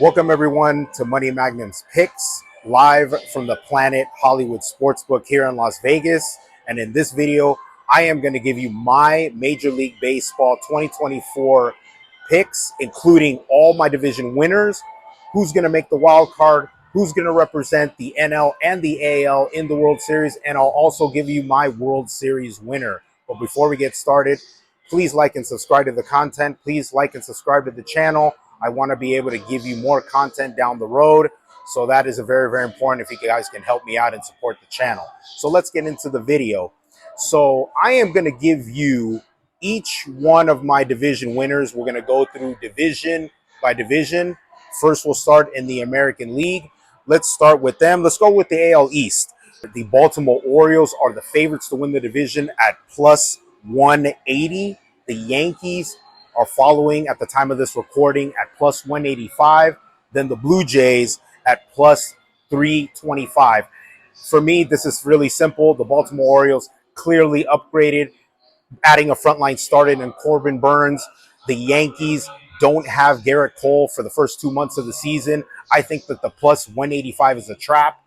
Welcome everyone to Money Magnum's Picks, live from the Planet Hollywood Sportsbook here in Las Vegas. And in this video, I am going to give you my Major League Baseball 2024 picks, including all my division winners, who's going to make the wild card, who's going to represent the NL and the AL in the World Series, and I'll also give you my World Series winner. But before we get started, please like and subscribe to the content. Please like and subscribe to the channel. I want to be able to give you more content down the road. So that is very, very important if you guys can help me out and support the channel. So let's get into the video. So I am going to give you each one of my division winners. We're going to go through division by division. First, we'll start in the American League. Let's start with them. Let's go with the AL East. The Baltimore Orioles are the favorites to win the division at plus 180. The Yankees are following at the time of this recording at plus 185. Then the Blue Jays at plus 325. For me, this is really simple. The Baltimore Orioles clearly upgraded, adding a frontline starter in Corbin Burns. The Yankees don't have Garrett Cole for the first 2 months of the season. I think that the plus 185 is a trap.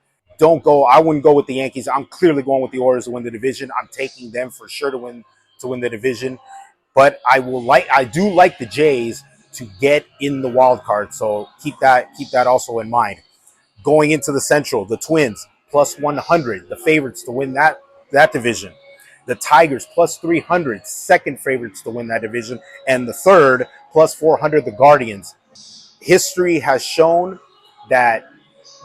I wouldn't go with the Yankees. I'm clearly going with the Orioles to win the division. I'm taking them for sure to win the division. But I do like the Jays to get in the wild card. So keep that also in mind. Going into the Central, the Twins plus 100, the favorites to win that division. The Tigers plus 300, second favorites to win that division, and the third plus 400, the Guardians. History has shown that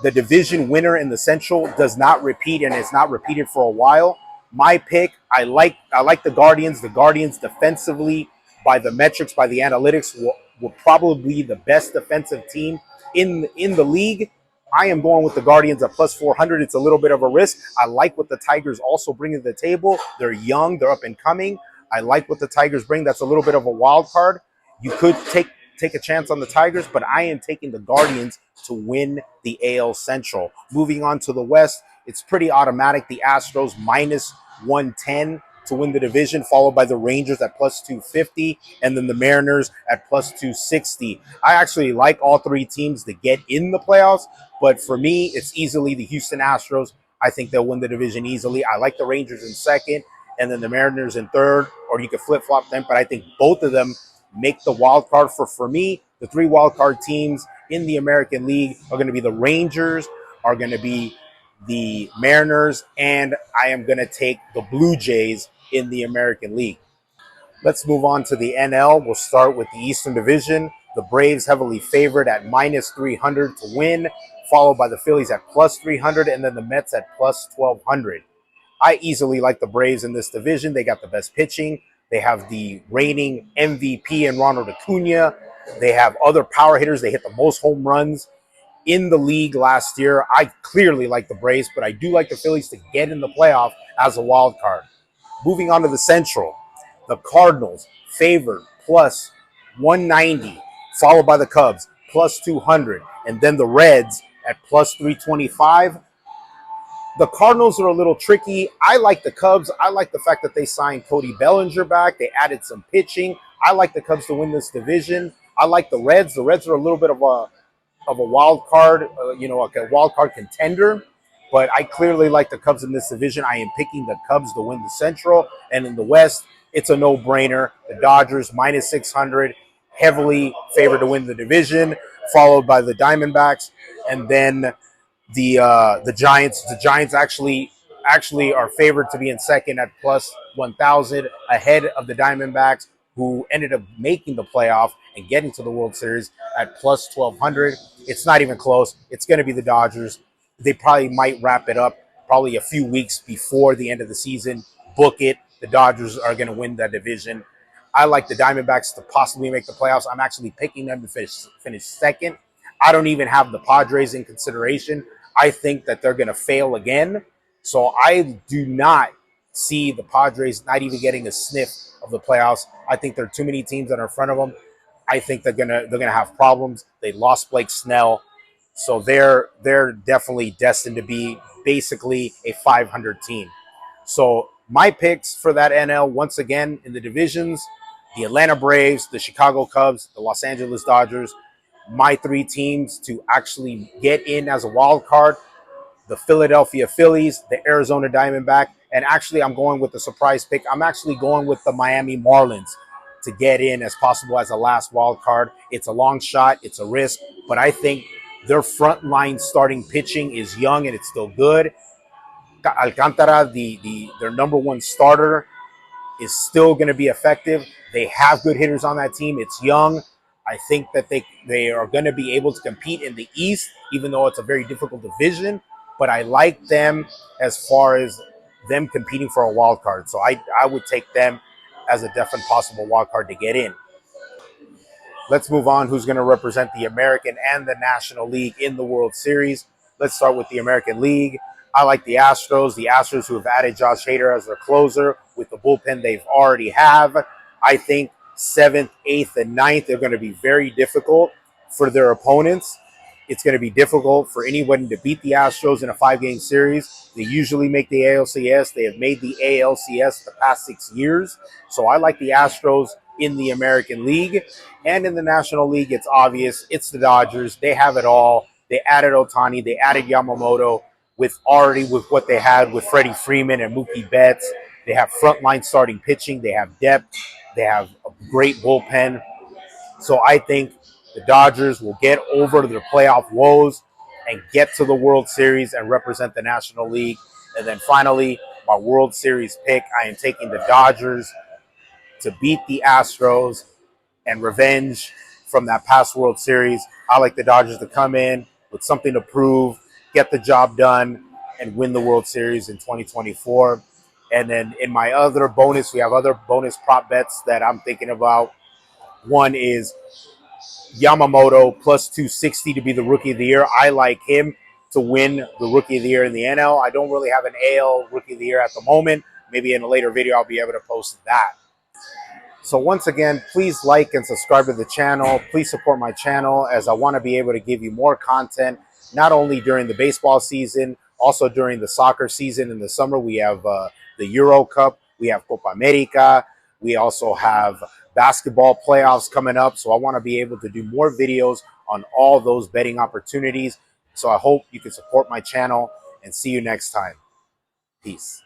the division winner in the Central does not repeat, and it's not repeated for a while. My pick, I like the Guardians. The Guardians defensively, by the metrics, by the analytics, will probably be the best defensive team in the league. I am going with the Guardians at plus 400. It's a little bit of a risk. I like what the Tigers also bring to the table. They're young. They're up and coming. I like what the Tigers bring. That's a little bit of a wild card. You could take a chance on the Tigers, but I am taking the Guardians to win the AL Central. Moving on to the West, it's pretty automatic. The Astros minus 110 to win the division, followed by the Rangers at plus 250, and then the Mariners at plus 260. I actually like all three teams to get in the playoffs, but for me, it's easily the Houston Astros. I think they'll win the division easily. I like the Rangers in second, and then the Mariners in third, or you could flip-flop them, but I think both of them make the wild card. For me, the three wild card teams in the American League are going to be the Rangers, are going to be the Mariners, and I am going to take the Blue Jays in the American League. Let's move on to the NL. We'll start with the Eastern Division. The Braves heavily favored at minus 300 to win, followed by the Phillies at plus 300, and then the Mets at plus 1200. I easily like the Braves in this division. They got the best pitching. They have the reigning MVP in Ronald Acuna. They have other power hitters. They hit the most home runs in the league last year. I clearly like the Braves, but I do like the Phillies to get in the playoff as a wild card. Moving on to the Central, the Cardinals favored plus 190, followed by the Cubs plus 200, and then the Reds at plus 325. The Cardinals are a little tricky. I like the Cubs. I like the fact that they signed Cody Bellinger back. They added some pitching. I like the Cubs to win this division. I like the Reds. The Reds are a little bit of a wild card, like a wild card contender. But I clearly like the Cubs in this division. I am picking the Cubs to win the Central. And in the West, it's a no-brainer. The Dodgers, minus 600, heavily favored to win the division, followed by the Diamondbacks. And then the Giants. The Giants actually are favored to be in second at plus 1,000, ahead of the Diamondbacks, who ended up making the playoff and getting to the World Series at plus 1,200. It's not even close. It's going to be the Dodgers. They probably might wrap it up probably a few weeks before the end of the season. Book it. The Dodgers are going to win that division. I like the Diamondbacks to possibly make the playoffs. I'm actually picking them to finish second. I don't even have the Padres in consideration. I think that they're going to fail again. So I do not see the Padres not even getting a sniff of the playoffs. I think there are too many teams that are in front of them. I think they're gonna have problems. They lost Blake Snell, so they're definitely destined to be basically a 500 team. So my picks for that NL, once again, in the divisions: the Atlanta Braves, the Chicago Cubs, the Los Angeles Dodgers, my three teams to actually get in as a wild card: the Philadelphia Phillies, the Arizona Diamondback, and actually I'm going with the surprise pick. I'm actually going with the Miami Marlins to get in as possible as a last wild card. It's a long shot, it's a risk, but I think their frontline starting pitching is young and it's still good. Alcantara, their number one starter, is still going to be effective. They have good hitters on that team. It's young. I think that they are going to be able to compete in the East, even though it's a very difficult division. But I like them as far as them competing for a wild card. So I would take them as a definite possible wild card to get in. Let's move on. Who's going to represent the American and the National League in the World Series? Let's start with the American League. I like the Astros. The Astros, who have added Josh Hader as their closer with the bullpen they've already have. I think 7th, 8th, and 9th are going to be very difficult for their opponents. It's going to be difficult for anyone to beat the Astros in a 5-game series. They usually make the ALCS. They have made the ALCS the past 6 years. So I like the Astros in the American League. And in the National League, it's obvious. It's the Dodgers. They have it all. They added Ohtani. They added Yamamoto with what they had with Freddie Freeman and Mookie Betts. They have frontline starting pitching. They have depth. They have a great bullpen. So I think the Dodgers will get over their playoff woes and get to the World Series and represent the National League. And then finally, my World Series pick, I am taking the Dodgers to beat the Astros and revenge from that past World Series. I like the Dodgers to come in with something to prove, get the job done, and win the World Series in 2024. And then in my other bonus, we have other bonus prop bets that I'm thinking about. One is Yamamoto plus 260 to be the Rookie of the Year. I like him to win the Rookie of the Year in the NL. I don't really have an AL Rookie of the Year at the moment. Maybe in a later video I'll be able to post that. So once again, please like and subscribe to the channel. Please support my channel as I want to be able to give you more content, not only during the baseball season, also during the soccer season. In the summer, we have the Euro Cup. We have Copa America. We also have basketball playoffs coming up. So I want to be able to do more videos on all those betting opportunities. So I hope you can support my channel and see you next time. Peace.